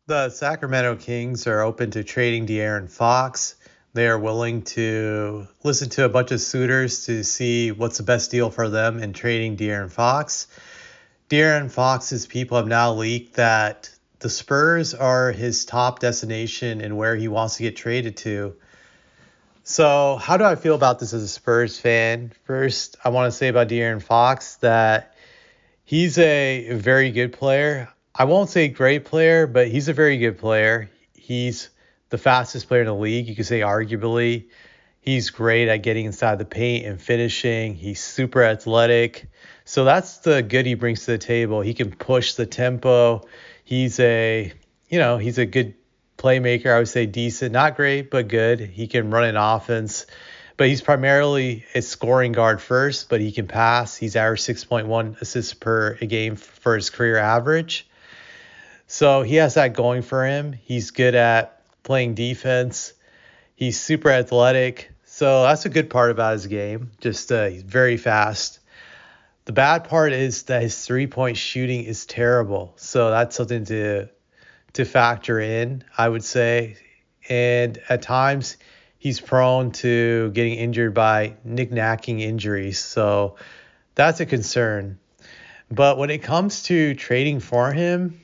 The Sacramento Kings are open to trading De'Aaron Fox. They are willing to listen to a bunch of suitors to see what's the best deal for them in trading De'Aaron Fox. De'Aaron Fox's people have now leaked that the Spurs are his top destination and where he wants to get traded to. So, how do I feel about this as a Spurs fan? First, I want to say about De'Aaron Fox that he's a very good player. I won't say great player, but he's a very good player. He's the fastest player in the league. You could say arguably. He's great at getting inside the paint and finishing. He's super athletic. So that's the good he brings to the table. He can push the tempo. He's a good playmaker. I would say decent, not great, but good. He can run an offense. But he's primarily a scoring guard first, but he can pass. He's averaged 6.1 assists per a game for his career average. So he has that going for him. He's good at playing defense. He's super athletic. So that's a good part about his game. Just he's very fast. The bad part is that his three-point shooting is terrible. So that's something to factor in, I would say. And at times he's prone to getting injured by knick-knacking injuries. So that's a concern. But when it comes to trading for him,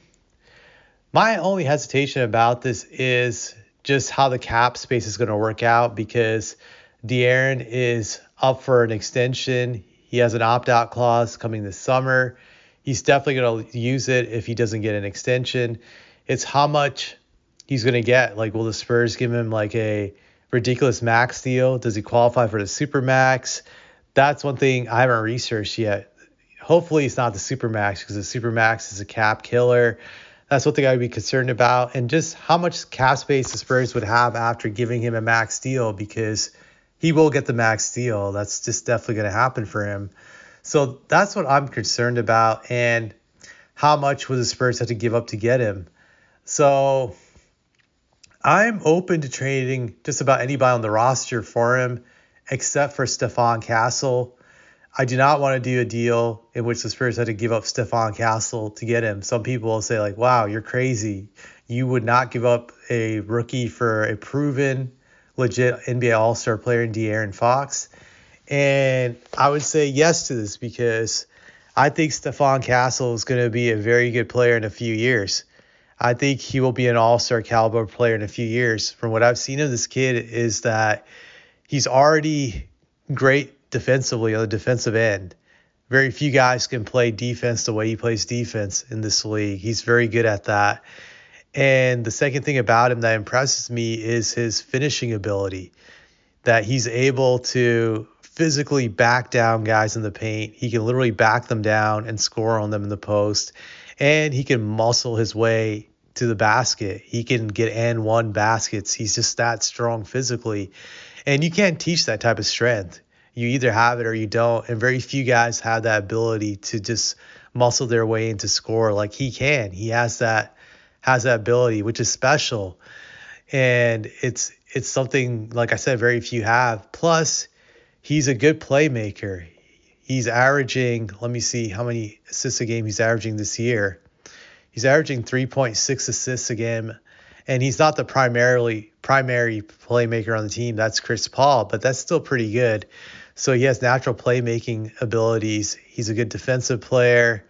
my only hesitation about this is just how the cap space is going to work out because De'Aaron is up for an extension. He has an opt-out clause coming this summer. He's definitely going to use it if he doesn't get an extension. It's how much he's going to get. Like, will the Spurs give him like a ridiculous max deal? Does he qualify for the super max? That's one thing I haven't researched yet. Hopefully it's not the super max because the super max is a cap killer. That's one thing I would be concerned about. And just how much cap space the Spurs would have after giving him a max deal, because he will get the max deal. That's just definitely going to happen for him. So that's what I'm concerned about. And how much would the Spurs have to give up to get him? So I'm open to trading just about anybody on the roster for him, except for Stephon Castle. I do not want to do a deal in which the Spurs had to give up Stephon Castle to get him. Some people will say, like, wow, you're crazy. You would not give up a rookie for a proven, legit NBA All-Star player in De'Aaron Fox. And I would say yes to this because I think Stephon Castle is going to be a very good player in a few years. I think he will be an all-star caliber player in a few years. From what I've seen of this kid is that he's already great defensively on the defensive end. Very few guys can play defense the way he plays defense in this league. He's very good at that. And the second thing about him that impresses me is his finishing ability, that he's able to physically back down guys in the paint. He can literally back them down and score on them in the post. And he can muscle his way to the basket. He can get and one baskets. He's just that strong physically. And you can't teach that type of strength. You either have it or you don't. And very few guys have that ability to just muscle their way into score like he can. He has that ability, which is special. And it's something, like I said, very few have. Plus, he's a good playmaker. He's averaging, let me see how many assists a game he's averaging this year. He's averaging 3.6 assists a game, and he's not the primary playmaker on the team. That's Chris Paul, but that's still pretty good. So he has natural playmaking abilities. He's a good defensive player.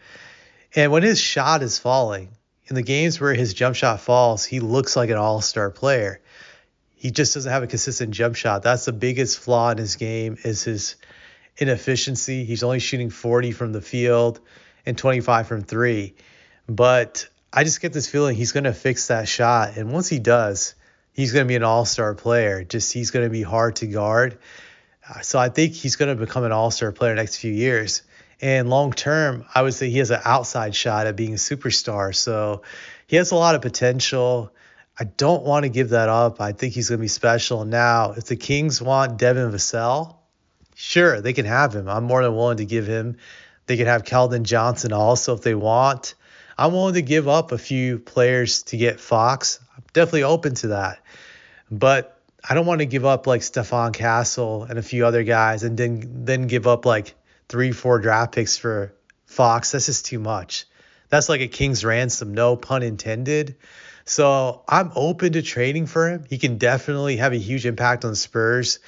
And when his shot is falling, in the games where his jump shot falls, he looks like an all-star player. He just doesn't have a consistent jump shot. That's the biggest flaw in his game, is his inefficiency. He's only shooting 40 from the field and 25 from three. But I just get this feeling he's going to fix that shot. And once he does, he's going to be an all-star player. Just he's going to be hard to guard. So I think he's going to become an all-star player in the next few years. And long term, I would say he has an outside shot at being a superstar. So he has a lot of potential. I don't want to give that up. I think he's going to be special. Now, if the Kings want Devin Vassell, sure, they can have him. I'm more than willing to give him. They can have Keldon Johnson also if they want. I'm willing to give up a few players to get Fox. I'm definitely open to that. But I don't want to give up like Stephon Castle and a few other guys and then give up like 3-4 draft picks for Fox. That's just too much. That's like a king's ransom, no pun intended. So I'm open to trading for him. He can definitely have a huge impact on the Spurs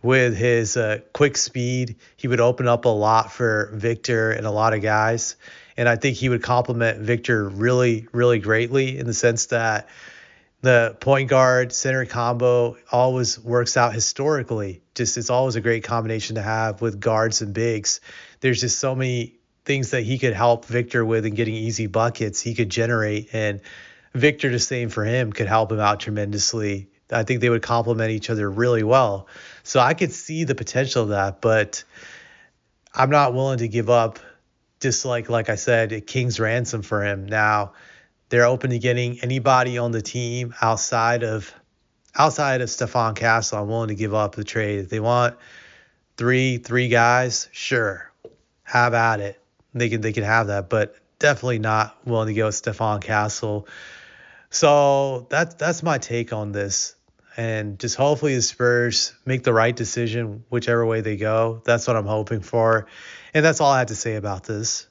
with his quick speed. He would open up a lot for Victor and a lot of guys. And I think he would complement Victor really, really greatly in the sense that the point guard center combo always works out historically. Just it's always a great combination to have with guards and bigs. There's just so many things that he could help Victor with and getting easy buckets he could generate, and Victor, the same for him, could help him out tremendously. I think they would complement each other really well. So I could see the potential of that, but I'm not willing to give up just like I said, a king's ransom for him. Now, they're open to getting anybody on the team outside of Stephon Castle. I'm willing to give up the trade. If they want three guys, sure, have at it. They can have that, but definitely not willing to go with Stephon Castle. So that's my take on this. And just hopefully the Spurs make the right decision whichever way they go. That's what I'm hoping for. And that's all I have to say about this.